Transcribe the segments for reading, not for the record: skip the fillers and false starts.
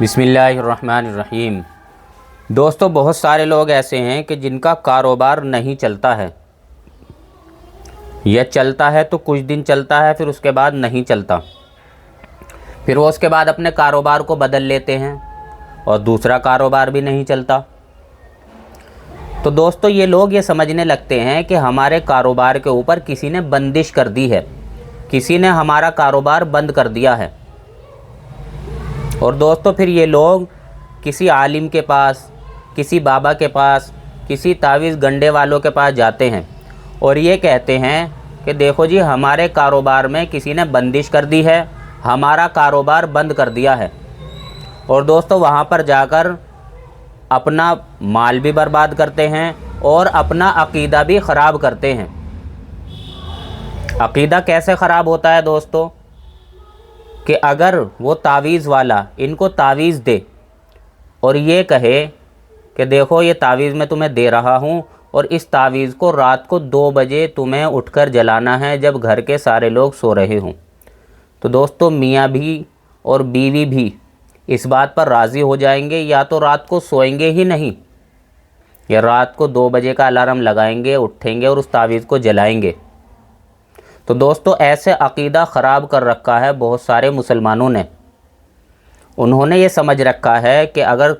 बिस्मिल्लाहिर्रहमानिर्रहीम। दोस्तों, बहुत सारे लोग ऐसे हैं कि जिनका कारोबार नहीं चलता है, या चलता है तो कुछ दिन चलता है, फिर उसके बाद नहीं चलता, फिर वो उसके बाद अपने कारोबार को बदल लेते हैं और दूसरा कारोबार भी नहीं चलता। तो दोस्तों, ये लोग ये समझने लगते हैं कि हमारे कारोबार के ऊपर किसी ने बंदिश कर दी है, किसी ने हमारा कारोबार बंद कर दिया है। और दोस्तों, फिर ये लोग किसी आलिम के पास, किसी बाबा के पास, किसी तावीज़ गंडे वालों के पास जाते हैं और ये कहते हैं कि देखो जी, हमारे कारोबार में किसी ने बंदिश कर दी है, हमारा कारोबार बंद कर दिया है। और दोस्तों, वहाँ पर जाकर अपना माल भी बर्बाद करते हैं और अपना अक़ीदा भी ख़राब करते हैं। अक़ीदा कैसे ख़राब होता है दोस्तों, कि अगर वो तावीज़ वाला इनको तावीज़ दे और ये कहे कि देखो, ये तावीज़ मैं तुम्हें दे रहा हूँ और इस तावीज़ को रात को 2 बजे तुम्हें उठकर जलाना है जब घर के सारे लोग सो रहे हों, तो दोस्तों, मियाँ भी और बीवी भी इस बात पर राज़ी हो जाएंगे, या तो रात को सोएंगे ही नहीं, या रात को 2 बजे का अलार्म लगाएंगे, उठेंगे और उस तावीज़ को जलाएंगे। तो दोस्तों, ऐसे अक़ीदा ख़राब कर रखा है बहुत सारे मुसलमानों ने। उन्होंने ये समझ रखा है कि अगर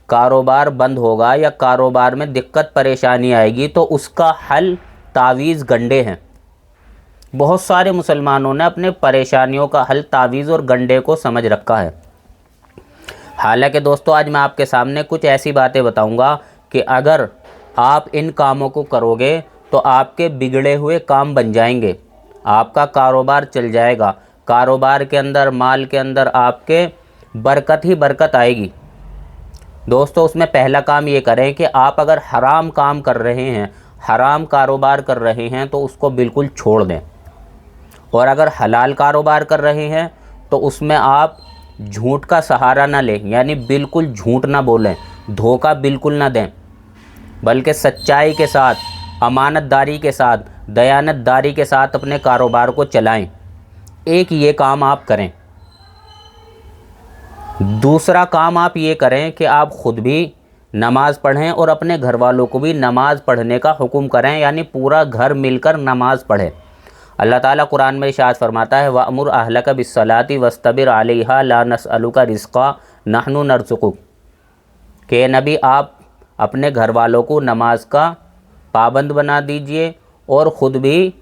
कारोबार बंद होगा या कारोबार में दिक्कत परेशानी आएगी तो उसका हल तावीज़ गंडे हैं। बहुत सारे मुसलमानों ने अपने परेशानियों का हल तावीज़ और गंडे को समझ रखा है। हालांकि दोस्तों, आज मैं आपके सामने कुछ ऐसी बातें बताऊंगा कि अगर आप इन कामों को करोगे तो आपके बिगड़े हुए काम बन जाएंगे, आपका कारोबार चल जाएगा, कारोबार के अंदर, माल के अंदर आपके बरकत ही बरकत आएगी। दोस्तों, उसमें पहला काम ये करें कि आप अगर हराम काम कर रहे हैं, हराम कारोबार कर रहे हैं, तो उसको बिल्कुल छोड़ दें। और अगर हलाल कारोबार कर रहे हैं तो उसमें आप झूठ का सहारा ना लें, यानी बिल्कुल झूठ ना बोलें, धोखा बिल्कुल ना दें, बल्कि सच्चाई के साथ, अमानतदारी के साथ, दयानतदारी के साथ अपने कारोबार को चलाएं। एक ये काम आप करें। दूसरा काम आप ये करें कि आप ख़ुद भी नमाज़ पढ़ें और अपने घर वालों को भी नमाज़ पढ़ने का हुक्म करें, यानी पूरा घर मिलकर नमाज़ पढ़े। अल्लाह ताला कुरान में इरशाद फरमाता है, वअमुर अहलका बिस्सलाति वस्तबिर अलैहा ला नसअलुका रिज़्क़ा नहनु नरज़ुक़ुक, कि नबी, आप अपने घर वालों को नमाज का पाबंद बना दीजिए और ख़ुद भी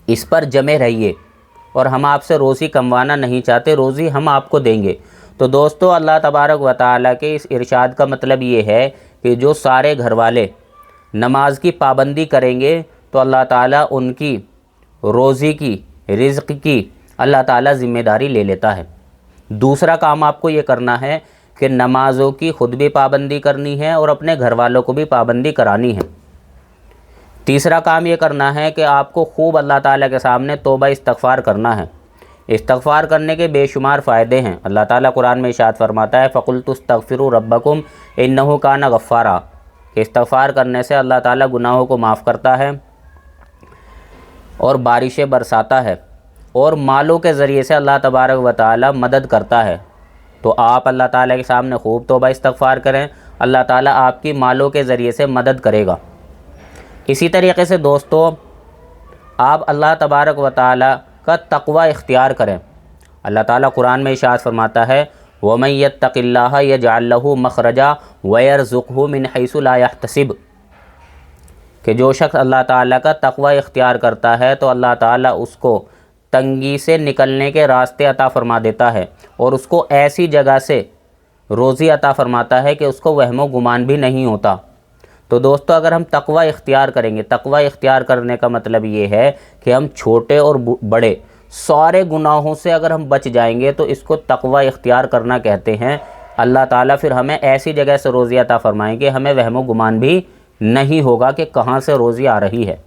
इस पर जमे रहिए, और हम आपसे रोज़ी कमवाना नहीं चाहते, रोज़ी हम आपको देंगे। तो दोस्तों, अल्लाह तबारक व तआला के इस इरशाद का मतलब ये है कि जो सारे घर वाले नमाज की पाबंदी करेंगे तो अल्लाह ताला उनकी रोज़ी की, रिज़्क़ की अल्लाह ताला ज़िम्मेदारी ले लेता है। दूसरा काम आपको ये करना है कि नमाज़ों की ख़ुद भी पाबंदी करनी है और अपने घर वालों को भी पाबंदी करानी है। तीसरा काम ये करना है कि आपको खूब अल्लाह ताला के सामने तौबा इस्तग़फ़ार करना है। इस्तग़फ़ार करने के बेशुमार फ़ायदे हैं। अल्लाह ताला कुरान में इरशाद फरमाता है, फ़क़ुल्तुस्तग़फ़िरू रब्बकुम इन्नहु काना गफ़्फ़ारा, कि इस्तग़फ़ार करने से अल्लाह ताला गुनाहों को माफ़ करता है और बारिशें बरसाता है और मालों के ज़रिए से अल्लाह तबारक व तआला मदद करता है। तो आप अल्लाह ताला के सामने खूब तौबा इस्तग़फ़ार करें, अल्लाह ताला आपकी मालों के ज़रिए से मदद करेगा। इसी तरीके से दोस्तों, आप अल्लाह तबारक व तआला का तक़वा इख्तियार करें। अल्लाह ताला कुरान में इरशाद फरमाता है, वमन यत्तक़िल्लाह यजअल लहू मख़रजा व यरज़ुक़हू मिन हैसु ला यहतसिब, कि जो शख्स अल्लाह ताला का तक़वा इख्तियार करता है तो अल्लाह ताला उसको तंगी से निकलने के रास्ते अता फ़रमा देता है और उसको ऐसी जगह से रोज़ी अता फ़रमाता है कि उसको वहमो गुमान भी नहीं होता। तो दोस्तों, अगर हम तक़वा इख्तियार करेंगे, तक़वा इख्तियार करने का मतलब ये है कि हम छोटे और बड़े सारे गुनाहों से अगर हम बच जाएंगे तो इसको तक़वा इख्तियार करना कहते हैं। अल्लाह ताला फिर हमें ऐसी जगह से रोज़ी अता फ़रमाएंगे, हमें वहमो गुमान भी नहीं होगा कि कहाँ से रोज़ी आ रही है।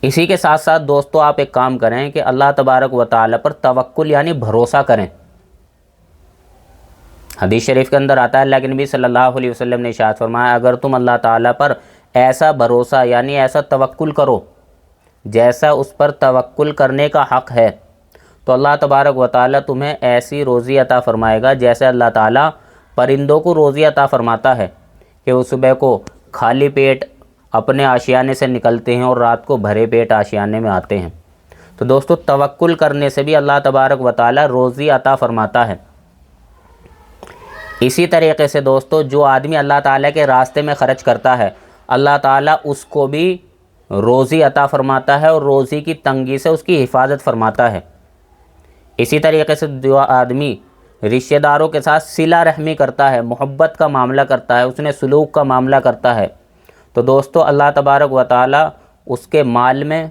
इसी के साथ साथ दोस्तों, आप एक काम करें कि अल्लाह तबारक व तआला पर तवक्कुल यानी भरोसा करें। हदीस शरीफ के अंदर आता है, अल्लाह के नबी सल्लल्लाहु अलैहि वसल्लम ने इरशाद फरमाया, अगर तुम अल्लाह ताला पर ऐसा भरोसा यानी ऐसा तवक्कुल करो जैसा उस पर तवक्कुल करने का हक़ है, تو اللہ تبارک و تعالیٰ تمہیں ایسی روزی عطا فرمائے گا جیسے اللہ تعالیٰ پرندوں کو روزی عطا فرماتا ہے کہ وہ صبح کو خالی پیٹ اپنے آشیانے سے نکلتے ہیں اور رات کو بھرے پیٹ آشیانے میں آتے ہیں۔ تو دوستو توکل کرنے سے بھی اللہ تبارک و تعالیٰ روزی عطا فرماتا ہے۔ اسی طریقے سے دوستو جو آدمی اللہ تعالیٰ کے راستے میں خرچ کرتا ہے اللہ تعالیٰ اس کو بھی روزی عطا فرماتا ہے اور روزی کی تنگی سے اس کی حفاظت فرماتا ہے۔ اسی طریقے سے جو آدمی رشتہ داروں کے ساتھ صلہ رحمی کرتا ہے، محبت کا معاملہ کرتا ہے، اس نے سلوک کا معاملہ کرتا ہے، تو دوستو اللہ تبارک و تعالیٰ اس کے مال میں،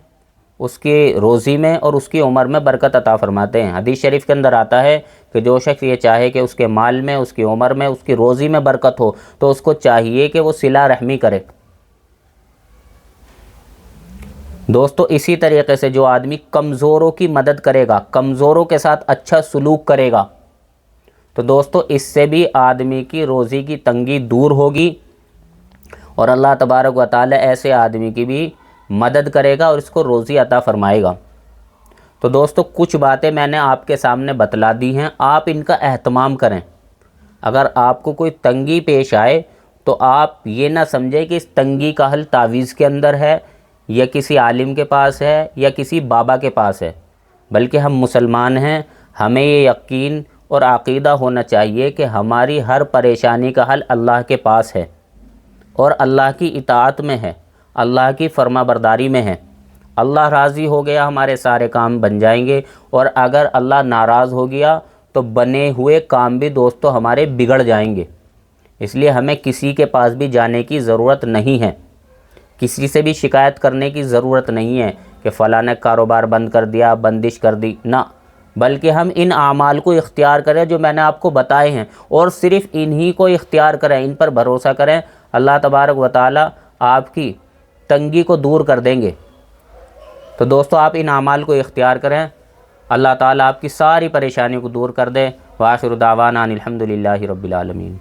اس کی روزی میں اور اس کی عمر میں برکت عطا فرماتے ہیں۔ حدیث شریف کے اندر آتا ہے کہ جو شخص یہ چاہے کہ اس کے مال میں، اس کی عمر میں، اس کی روزی میں برکت ہو تو اس کو چاہیے کہ وہ صلہ رحمی کرے۔ دوستو اسی طریقے سے جو آدمی کمزوروں کی مدد کرے گا، کمزوروں کے ساتھ اچھا سلوک کرے گا، تو دوستو اس سے بھی آدمی کی روزی کی تنگی دور ہوگی اور اللہ تبارک و تعالی ایسے آدمی کی بھی مدد کرے گا اور اس کو روزی عطا فرمائے گا۔ تو دوستو کچھ باتیں میں نے آپ کے سامنے بتلا دی ہیں، آپ ان کا اہتمام کریں۔ اگر آپ کو کوئی تنگی پیش آئے تو آپ یہ نہ سمجھیں کہ اس تنگی کا حل تعویذ کے اندر ہے یا کسی عالم کے پاس ہے یا کسی بابا کے پاس ہے، بلکہ ہم مسلمان ہیں، ہمیں یہ یقین اور عقیدہ ہونا چاہیے کہ ہماری ہر پریشانی کا حل اللہ کے پاس ہے اور اللہ کی اطاعت میں ہے، اللہ کی فرما برداری میں ہے۔ اللہ راضی ہو گیا ہمارے سارے کام بن جائیں گے، اور اگر اللہ ناراض ہو گیا تو بنے ہوئے کام بھی دوستو ہمارے بگڑ جائیں گے۔ اس لیے ہمیں کسی کے پاس بھی جانے کی ضرورت نہیں ہے، کسی سے بھی شکایت کرنے کی ضرورت نہیں ہے کہ فلاں نے کاروبار بند کر دیا، بندش کر دی، نہ، بلکہ ہم ان اعمال کو اختیار کریں جو میں نے آپ کو بتائے ہیں، اور صرف انہی کو اختیار کریں، ان پر بھروسہ کریں، اللہ تبارک و تعالی آپ کی تنگی کو دور کر دیں گے۔ تو دوستو آپ ان اعمال کو اختیار کریں، اللہ تعالیٰ آپ کی ساری پریشانیوں کو دور کر دے۔ وآخر دعوانا ان الحمد للہ رب العالمین۔